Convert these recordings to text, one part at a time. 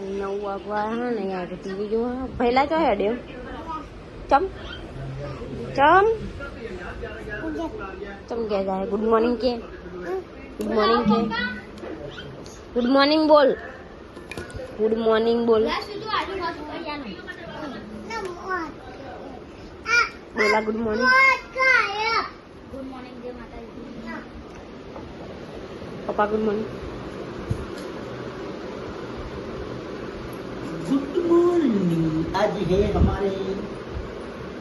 9 વાગવા હા ને યાર ટીવી જોવા પહેલા તો હેડ્યો ચમ ચમ ચમ કે જાય ગુડ મોર્નિંગ કે ગુડ મોર્નિંગ બોલ ગુડ મોર્નિંગ બોલ બોલા ગુડ મોર્નિંગ पप्पा गुड मॉर्निंग गुड मॉर्निंग आज है हमारे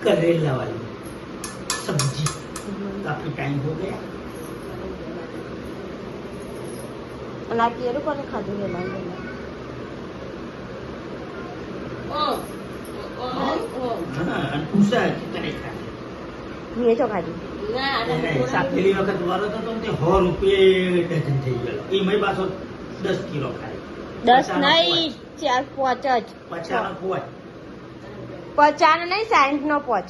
करेला वाली सब्जी काफी टाइम हो गया अनार की रू कोने खाधू है ना हाँ पूछा कितने खाते ये तो खाधू પેલી વખત વારો તો તે 100 રૂપિયા ડઝન થઈ ગયો એ મેં પાછો 10 કિલો ખાય 10 નહીં 4 5 જ 50 નો પોચ 50 નહીં 60 નો પોચ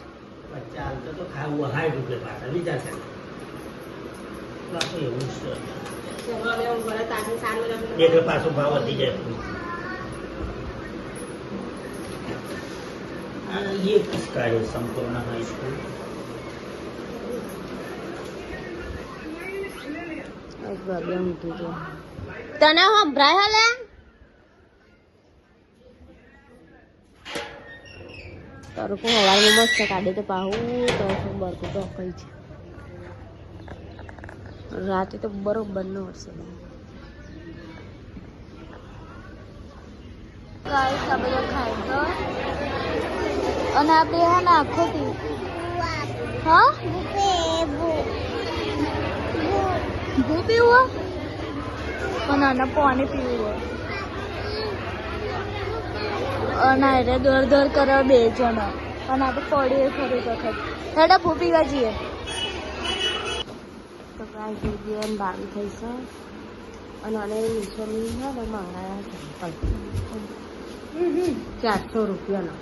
50 તો ખાવું 60 રૂપિયા પાછા વિચાર કરે પાછો એવું છે એક પાછો ભાવ વધી જાય ये किसका है संपूर्ण हाई स्कूल તને સંભળાય હાલે તારું કોઈ હવારમાં મસ્ત કાઢે તો પાહું તો બરકું તો કઈ છે રાતે તો બરોબર ન વરસે બધા ખાય તો અને આપણે હા ને આખો હા ભૂ પીવું અને આને પાણી પીવું અને એટલે દોડ કરે 2 જણા અને આપણે પડીએ ખરી વખત હેડા ભૂ પીવા જઈએ તો કાંઈ જોઈએ અને બાવી થઈ છે અને આને નિશાની છે ને મારા ચંપલ 400 રૂપિયાનો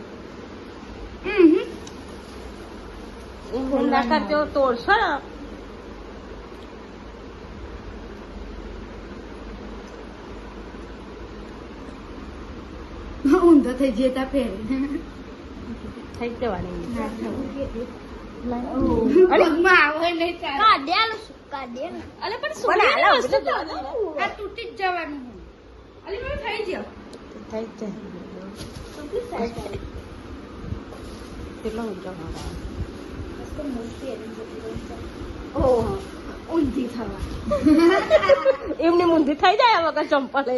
ના કરજો તોડશો ને ઊંધો થઈ જતા ફેર થઈ જવાની તૂટી જ જવાનું અલી મને થઈ ગયો થઈ જાય કેટલા ઊંચા ઊંધી થવા એમની ઊંધી થઈ જાય વગર ચંપલ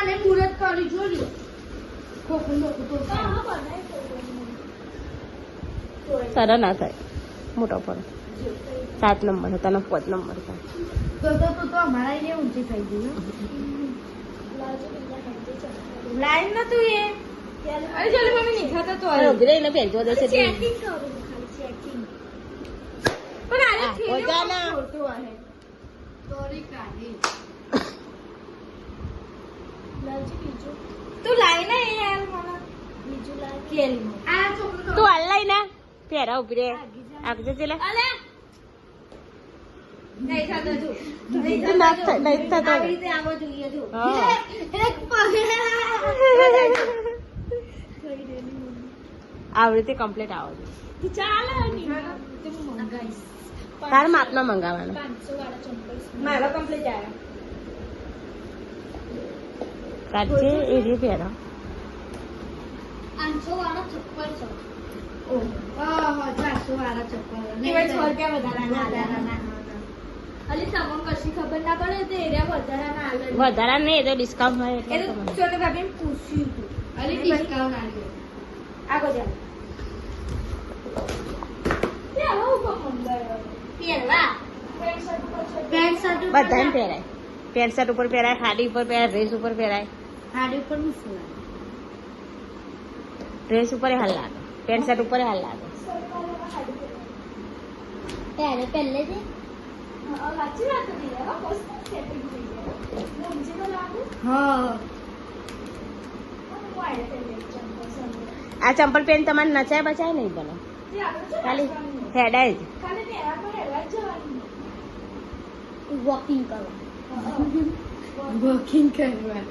મુહૂર્ત કરી જોયું ખોખું સારા ના થાય મોટો પર 7 નંબર હતા ને 5 નંબર હતા તો અમારા એ ઊંચી થઈ ગયું લાઈન નતું એ અરે ચાલો મમ્મી નહીં ખાતા તો ઉભી રહીને ભેંચવા દેશે ચેકિંગ કરું ખાલી ચેકિંગ પણ આને ઓજાના ફોટો આહે તોરી કાઢી લાલજી બીજું તું લાઈ ને યાર મને બીજું લાઈ કેલી આ છોકરો તું હાલ લઈ ને પેરા ઉભી રે આગળ ચલે અલે નહીં થતો જો નહીં થતો આવી રીતે આવો જોઈએ જો હા એક પગે આવી રીતે કમ્પ્લીટ આવો છે ચાલે ની તે મંગાઈસ તાર માપનો મંગાવવાનો 500 વાળા ચંપલ મારો કમ્પ્લીટ આયા કાચે એ રે પેરા 500 વાળા ચપ્પલ છે ઓ હા 400 વાળા ચપ્પલ ને 100 રૂપિયા વધારાના અલી સામો કશી ખબર ના પડે તે એરિયા વધારાના આલે વધારા નહીં એ તો ડિસ્કાઉન્ટ હોય એટલે છોટે ભાભી પૂછ્યું હતું અલી ડિસ્કાઉન્ટ આલ્યો આગો જા તે આવો મંગાયો પહેરવા પેન્ટ શર્ટ બધાને પહેરાય પેન્ટ શર્ટ ઉપર પહેરાય ખાડી ઉપર પહેરાય ડ્રેસ ઉપર પહેરાય સાડી ઉપર મુસલા ડ્રેસ ઉપર હાલ લાગે પેન્ટ શર્ટ ઉપર હાલ લાગે પહેલે જે સાચી વાત હતી યાર મસ્ત સેટિંગ થઈ ગયા મુંજી તો લાગુ હા આ ચંપલ પેન તમારે નચાય બચાય નહીં બોલો ખાલી હેડાય જ ખાલી તેરા પર હેડા જવાની વોકિંગ કરો. વોકિંગ કરવા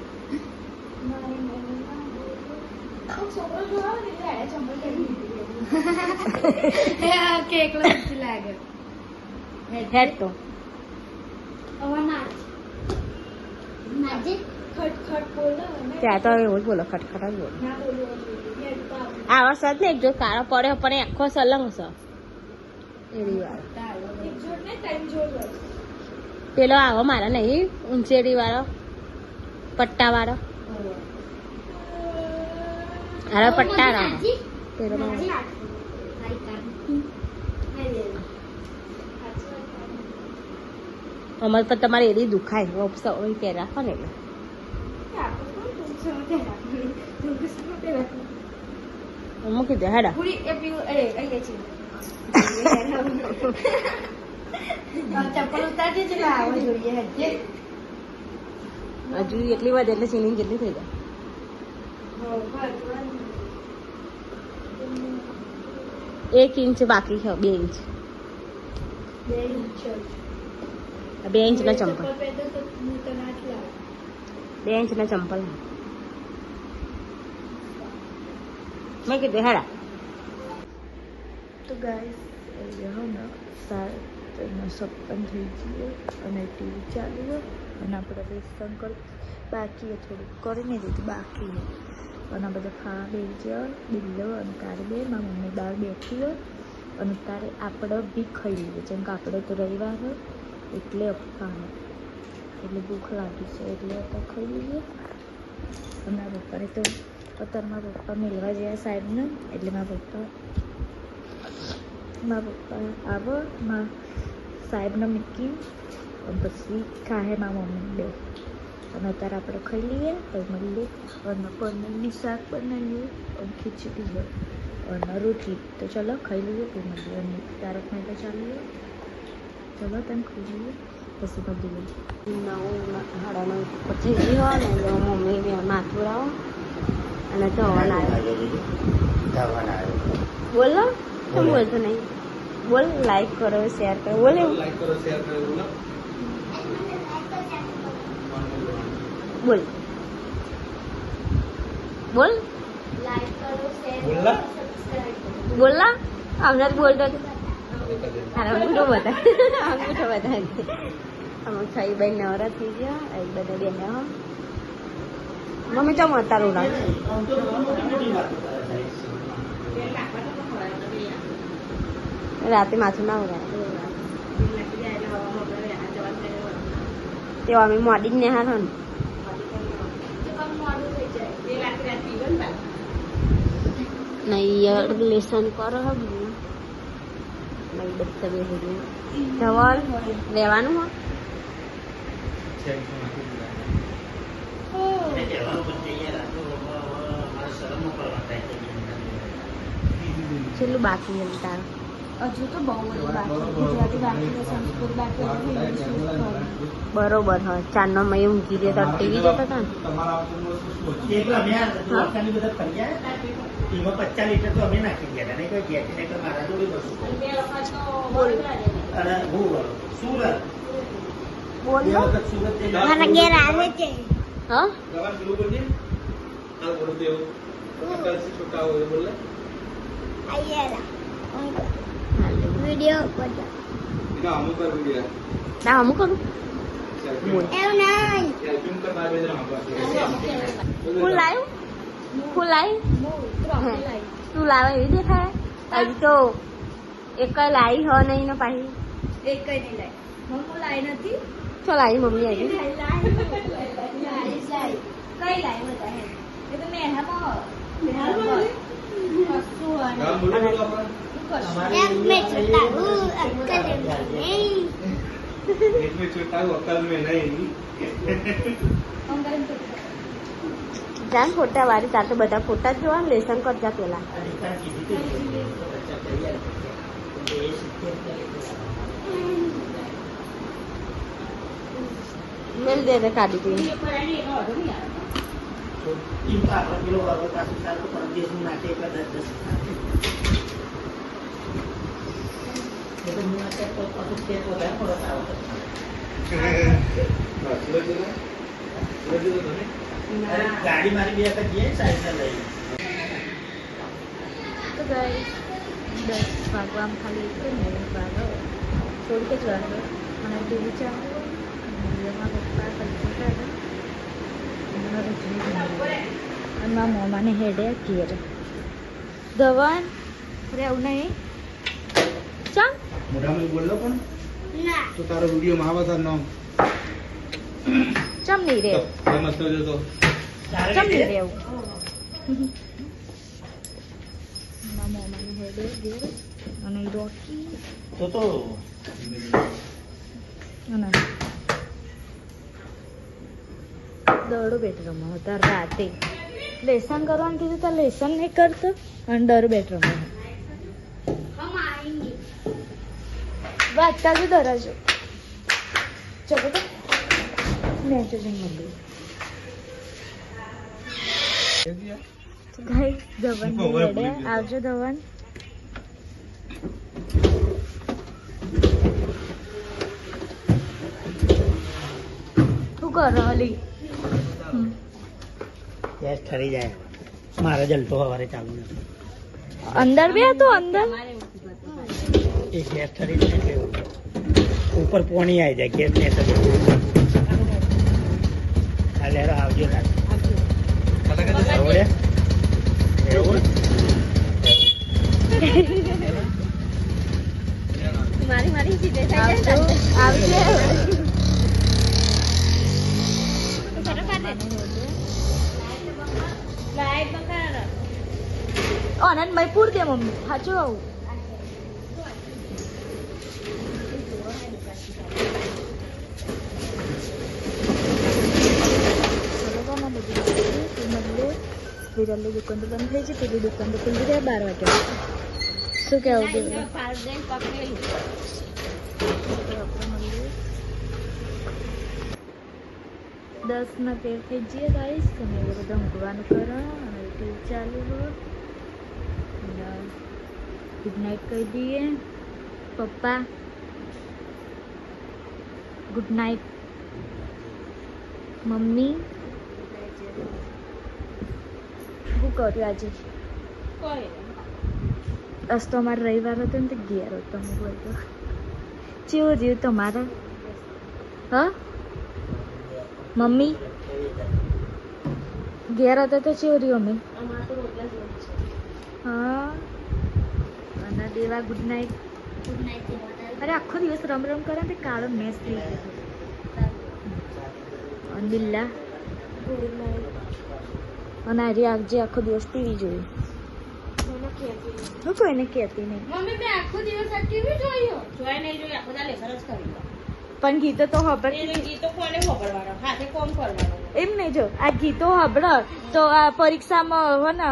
છોકરો જોવા ને એટલે એને ચંપલ પહેરી દીધી કે એકલો મસ્તી લાગે હેડ તો હવે નાચ નાચે ખટખટ બોલો ને ત્યાં તો એવું જ બોલો ખટખટ જ બોલો. ના બોલવું જોઈએ હેડ તો આવડે. આવા સદ ને એક જો કાળો પડ્યો પણ આખો સલંગ છે એવી વાર. એક જોડ ને ત્રણ જોડ હોય. પેલો આવો મારા નહીં ઊંચેડી વાળો પટ્ટા વાળો હારો પટ્ટા વાળો પેલો મારો. અમારે પણ તમારે એરી દુખાય કે રાખો ને એટલે મૂકી દે હેડા. ચપ્પલ ઉતારજે એટલે આવવા જોઈએ હેડજે. હજુ એટલી વાર એટલે સીલિંગ કેટલી થઈ જાય. એક ઇંચ બાકી છે 2 ઇંચ. 2 ઇંચના ચંપલ 2 ઇંચના ચંપલ મેં કીધું હેડા. તો ગાઈસ અહીંયા ને 7:56 થઈ ગયો અને ટીવી ચાલુ હોય અને આપણે બેસન કરી બાકી થોડુંક કરીને દીધું બાકી અને બધા ખાવા બેસી જાય બિલ્લો અને તારે બે મારી મમ્મી બહાર બેઠી હોય અને તારે આપણે બી ખાઈ લઈએ જેમ કે આપણે તો રવિવાર હોય એટલે અપવાનું એટલે ભૂખ લાગી છે એટલે આપણે ખાઈ લઈએ. અને મારા પપ્પાને તો અત્યારે મારા પપ્પા મેળવા ગયા સાહેબને એટલે મારા પપ્પા આવો સાહેબને મૂકી અને પછી ખાહે મારા મમ્મી બે અને અત્યારે આપણે ખાઈ લઈએ પછી મળીએ અને પનીરની શાક બનાવીએ અને ખીચડી હોય અને રોટલી. તો ચલો ખાઈ લઈએ પછી મળીએ અને તારક મહેતા ચાલીએ. ચલો તમે ખાઈ લઈએ પછી મળીએ. 9:30 ઉપર થઈ ગઈ હોય ને એટલે મમ્મી બે માથું આવો અને ધવન આવ્યો. બોલો શું બોલતો નહીં બોલ. લાઈક કરો શેર કરો બોલે બોલ બોલ લાઈક કરો શેર બોલલા? કરો સબસ્ક્રાઇબ કરો. બોલલા હમણાં જ બોલતો હતો. અંગૂઠો બતાવી અમે ખાઈ ભાઈ નવરા થઈ ગયા એ બધા બેન મમ્મી ચમ તારું લાગ રાતે માથું ના વગાડે તેઓ અમે મોડી જ નેહાર ને નહીં લેસન કરો નહીં બધા બે ધવલ લેવાનું હોય છેલ્લું બાકી એમ તાર હજુ તો બહુ બધું બાકી ગુજરાતી બાકી છે સંસ્કૃત બાકી બરોબર હા 4 માં ઊંઘી દે તો ટીવી જતા હતા ને એમાં 50 લીટર તો અમે નાખી ગયા હતા નહીં કોઈ જેટી નહીં તો મારા જોડે બસો અને હું સુરત બોલ એ વખત સુરત મારા ઘેર આવે છે હા વિડિયો ના અમુક કરું બોલ ફૂલ લાવ્યું તું લાવે એવી દેખાય હજી તો એક લાવી હ નહીં ને પાછી એક કઈ નહીં લાઈ મમ્મુ લાઈ નથી ચો લાવી મમ્મી આવી કઈ લાઈ બધા હે એ તો મેહામાં જાન ફોટા વાળી તાર તો બધા ફોટા જ જોવા લેસન કરજા પેલા મેલ દે કાઢી દી ગાડી મારી બે વખત જઈએ સાયકલ લઈ. તો ગાઈસ 10 વાગવામાં ખાલી એક મિનિટ વાગો થોડીક જ વાગો અને ટીવી ચાલુ એમાં પપ્પા સબ્જી કાઢે અને મારા મોમાને હેડે ઘેર ધવન રહેવું નહીં ચાલ મોઢામાં બોલલો પણ ના તો તારો વિડીયો માં આવે તાર નામ ચમ નહીં રે ફેમસ થયો તો ચમ નહીં રહેવું મારા મોમાને હેડે ઘેર અને રોકી તો અને દડો બેડરૂમમાં હતા રાતે લેસન કરવાનું કીધું તો લેસન નહીં કરતો અને ડર બેડરૂમમાં હમ આएंगे વાંચતા જ દરાજો ચલો તો મેં તો જઈને મળ્યું તો ગાઈસ ધવન રેડે આવજો ધવન શું કરો અલી ગેસ ઠરી જાય. મારે જલતો સવારે ચાલુ નથી. અંદર બે તો અંદર એ ગેસ ઠરી જાય એટલે ઉપર પોણી આવી જાય ગેસ ને કાલે આવજો કાલે. હવે એવું મારી સીધે આવજો આવજો લાઈટ બકા આનંદ મય પૂર દે મમ્મી સાચું આવું વિરલની દુકાન તો બંધ થઈ છે પેલી દુકાન તો ખુલ્લી રહે 12 વાગે શું કહેવું દેવું પારદેન પકડેલું 10 ના તેર થઈ જઈએ ગાઈસ તમે એ બધા ઊંઘવાનું કરો અને ટીવી ચાલુ હોય ગુડ નાઇટ કહી દઈએ પપ્પા ગુડ નાઇટ મમ્મી શું કર્યું આજે કોઈ આજ તો અમારે રવિવાર હતો ને તો ઘેર હતો હું બોલતો ચેવું રહ્યું તમારા હા મમ્મી ઘેર હતા તો ચેવું રહ્યું અમે અમારા તો રોટલા જ હોય છે હા અને દેવા ગુડ નાઇટ ગુડ નાઇટ દેવાના અરે આખો દિવસ રમ રમ કરે ને તે કાળો મેચ થઈ ગયો અને બિલ્લા ગુડ નાઇટ અને આજે આવજે આખો દિવસ ટીવી જોયું મને કહેતી હું કોઈને કહેતી નહીં મમ્મી મેં આખો દિવસ આ ટીવી જોયો જોઈ નહીં જોઈ આખો દા લેસન જ કરી પણ ગીતો તો ખબર એ ગીતો કોને ખબરવાનો હાથે કોમ કરવાનો એમ નહીં જો આ ગીતો સાંભળો તો આ પરીક્ષામાં હો ને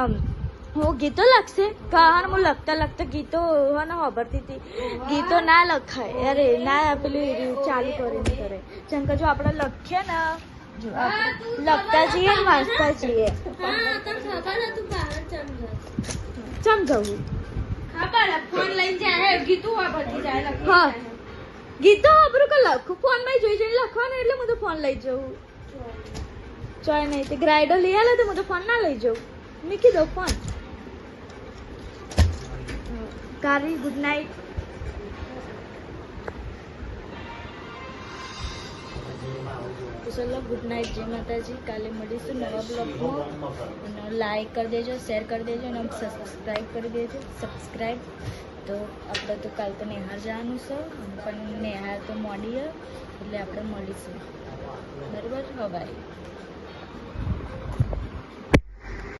હું ગીતો લખશે કારણ હું લખતા ગીતો હો ને સાંભળતી હતી ગીતો ના લખાય અરે ના પેલું ચાલુ કરીને કરે જેમ કે જો આપણે લખીએ ને જો આપણે લખતા જઈએ ને વાંચતા જઈએ હા તને ખબર હતું બહાર સમજ સમજાવું ખબર ફોન લઈને જાય ગીતું આ બધી જાય લખી હા ગીતો આપણું કે લખું ફોનમાં જોઈ જોઈને લખવાનું એટલે હું તો ફોન લઈ જવું ચોય નહીં તે ગ્રાઇડર લઈ આલે તો હું તો ફોન ના લઈ જાઉં મૂકી દો ફોન કારી ગુડ નાઇટ ચલો ગુડ નાઇટ જય માતાજી કાલે મળીશું નવા બ્લોગમાં અને લાઈક કરી દેજો શેર કરી દેજો અને સબસ્ક્રાઈબ કરી દેજો સબસ્ક્રાઈબ તો આપણે તો કાલ તો નેહાર જવાનું છે પણ નેહાર તો મોડી એટલે આપણે મળીશું બરાબર હવારે